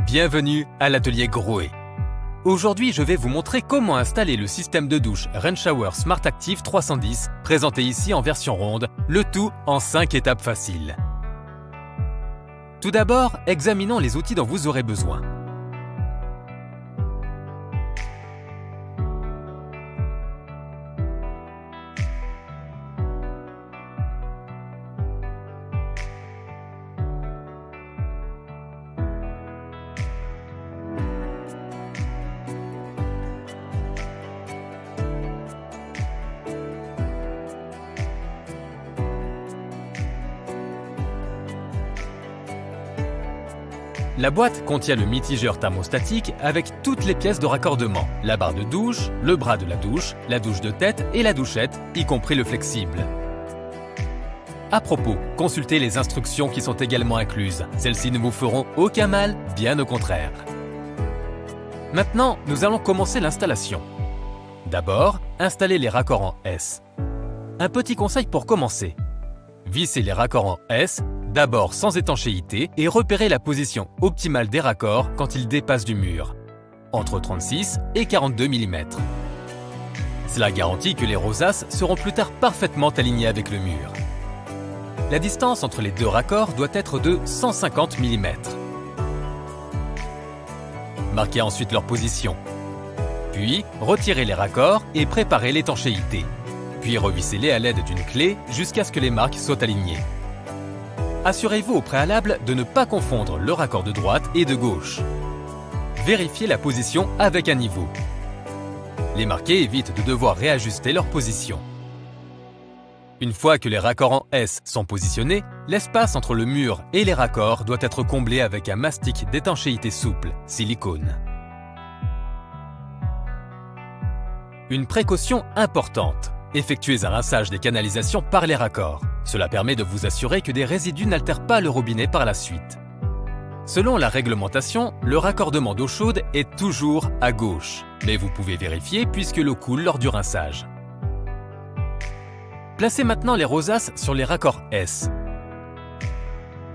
Bienvenue à l'atelier Grohe. Aujourd'hui, je vais vous montrer comment installer le système de douche Rain Shower Smart Active 310, présenté ici en version ronde, le tout en 5 étapes faciles. Tout d'abord, examinons les outils dont vous aurez besoin. La boîte contient le mitigeur thermostatique avec toutes les pièces de raccordement, la barre de douche, le bras de la douche de tête et la douchette, y compris le flexible. À propos, consultez les instructions qui sont également incluses. Celles-ci ne vous feront aucun mal, bien au contraire. Maintenant, nous allons commencer l'installation. D'abord, installez les raccords en S. Un petit conseil pour commencer. Vissez les raccords en S, d'abord sans étanchéité, et repérez la position optimale des raccords quand ils dépassent du mur, entre 36 et 42 mm. Cela garantit que les rosaces seront plus tard parfaitement alignées avec le mur. La distance entre les deux raccords doit être de 150 mm. Marquez ensuite leur position. Puis, retirez les raccords et préparez l'étanchéité. Puis revissez-les à l'aide d'une clé jusqu'à ce que les marques soient alignées. Assurez-vous au préalable de ne pas confondre le raccord de droite et de gauche. Vérifiez la position avec un niveau. Les marquer évite de devoir réajuster leur position. Une fois que les raccords en S sont positionnés, l'espace entre le mur et les raccords doit être comblé avec un mastic d'étanchéité souple, silicone. Une précaution importante. Effectuez un rinçage des canalisations par les raccords. Cela permet de vous assurer que des résidus n'altèrent pas le robinet par la suite. Selon la réglementation, le raccordement d'eau chaude est toujours à gauche, mais vous pouvez vérifier puisque l'eau coule lors du rinçage. Placez maintenant les rosaces sur les raccords S.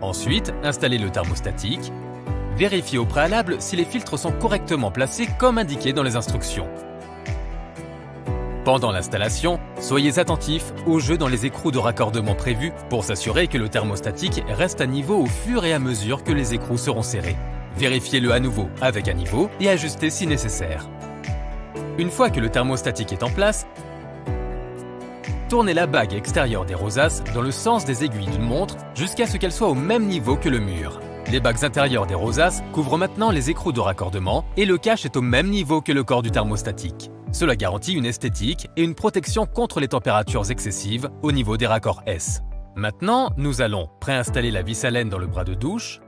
Ensuite, installez le thermostatique. Vérifiez au préalable si les filtres sont correctement placés comme indiqué dans les instructions. Pendant l'installation, soyez attentifs au jeu dans les écrous de raccordement prévus pour s'assurer que le thermostatique reste à niveau au fur et à mesure que les écrous seront serrés. Vérifiez-le à nouveau avec un niveau et ajustez si nécessaire. Une fois que le thermostatique est en place, tournez la bague extérieure des rosaces dans le sens des aiguilles d'une montre jusqu'à ce qu'elle soit au même niveau que le mur. Les bagues intérieures des rosaces couvrent maintenant les écrous de raccordement et le cache est au même niveau que le corps du thermostatique. Cela garantit une esthétique et une protection contre les températures excessives au niveau des raccords S. Maintenant, nous allons préinstaller la vis à laine dans le bras de douche,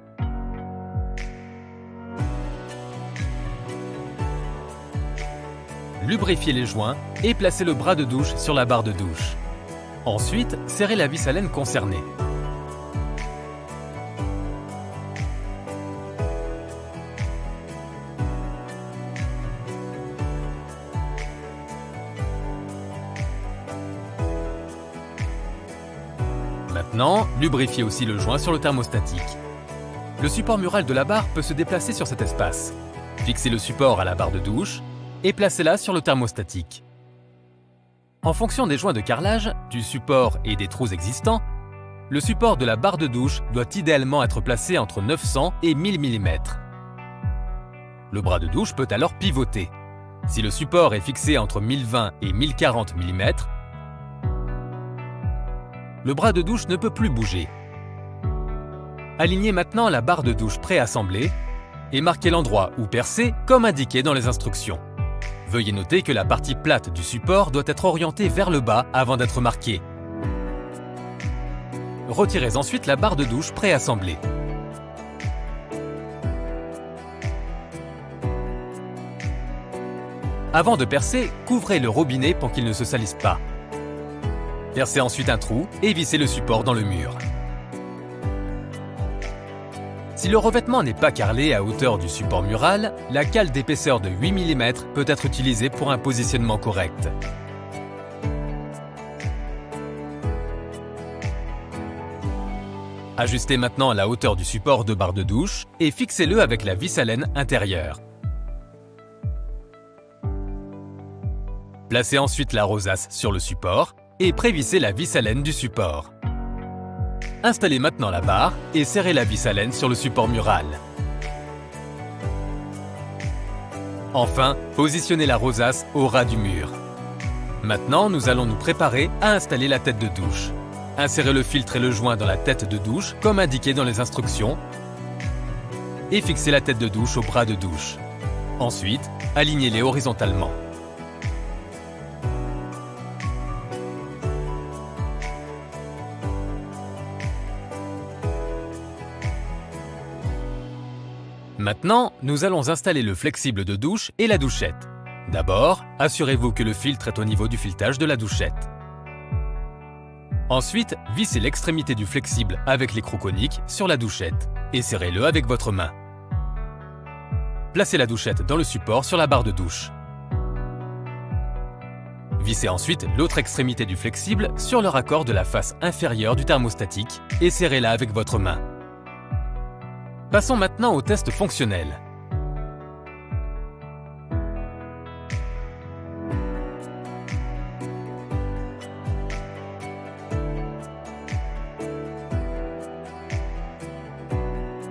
lubrifier les joints et placer le bras de douche sur la barre de douche. Ensuite, serrez la vis à laine concernée. Maintenant, lubrifiez aussi le joint sur le thermostatique. Le support mural de la barre peut se déplacer sur cet espace. Fixez le support à la barre de douche et placez-la sur le thermostatique. En fonction des joints de carrelage, du support et des trous existants, le support de la barre de douche doit idéalement être placé entre 900 et 1000 mm. Le bras de douche peut alors pivoter. Si le support est fixé entre 1020 et 1040 mm, le bras de douche ne peut plus bouger. Alignez maintenant la barre de douche préassemblée et marquez l'endroit où percer comme indiqué dans les instructions. Veuillez noter que la partie plate du support doit être orientée vers le bas avant d'être marquée. Retirez ensuite la barre de douche préassemblée. Avant de percer, couvrez le robinet pour qu'il ne se salisse pas. Percez ensuite un trou et vissez le support dans le mur. Si le revêtement n'est pas carrelé à hauteur du support mural, la cale d'épaisseur de 8 mm peut être utilisée pour un positionnement correct. Ajustez maintenant la hauteur du support de barre de douche et fixez-le avec la vis à laine intérieure. Placez ensuite la rosace sur le support et prévissez la vis à laine du support. Installez maintenant la barre et serrez la vis à laine sur le support mural. Enfin, positionnez la rosace au ras du mur. Maintenant, nous allons nous préparer à installer la tête de douche. Insérez le filtre et le joint dans la tête de douche comme indiqué dans les instructions et fixez la tête de douche au bras de douche. Ensuite, alignez-les horizontalement. Maintenant, nous allons installer le flexible de douche et la douchette. D'abord, assurez-vous que le filtre est au niveau du filetage de la douchette. Ensuite, vissez l'extrémité du flexible avec l'écrou conique sur la douchette et serrez-le avec votre main. Placez la douchette dans le support sur la barre de douche. Vissez ensuite l'autre extrémité du flexible sur le raccord de la face inférieure du thermostatique et serrez-la avec votre main. Passons maintenant au test fonctionnel.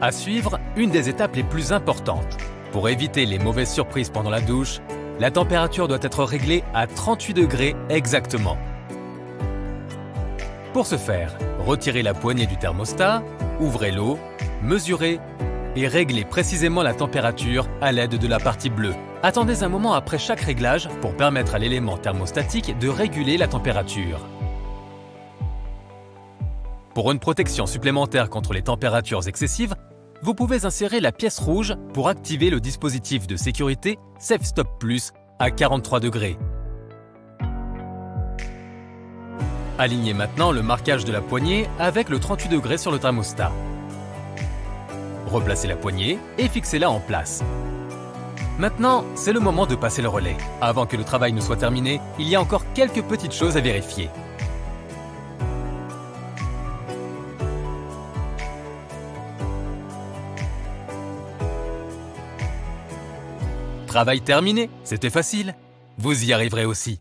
À suivre, une des étapes les plus importantes. Pour éviter les mauvaises surprises pendant la douche, la température doit être réglée à 38 degrés exactement. Pour ce faire, retirez la poignée du thermostat, ouvrez l'eau, mesurez et réglez précisément la température à l'aide de la partie bleue. Attendez un moment après chaque réglage pour permettre à l'élément thermostatique de réguler la température. Pour une protection supplémentaire contre les températures excessives, vous pouvez insérer la pièce rouge pour activer le dispositif de sécurité SafeStop Plus à 43 degrés. Alignez maintenant le marquage de la poignée avec le 38 degrés sur le thermostat. Replacez la poignée et fixez-la en place. Maintenant, c'est le moment de passer le relais. Avant que le travail ne soit terminé, il y a encore quelques petites choses à vérifier. Travail terminé, c'était facile. Vous y arriverez aussi.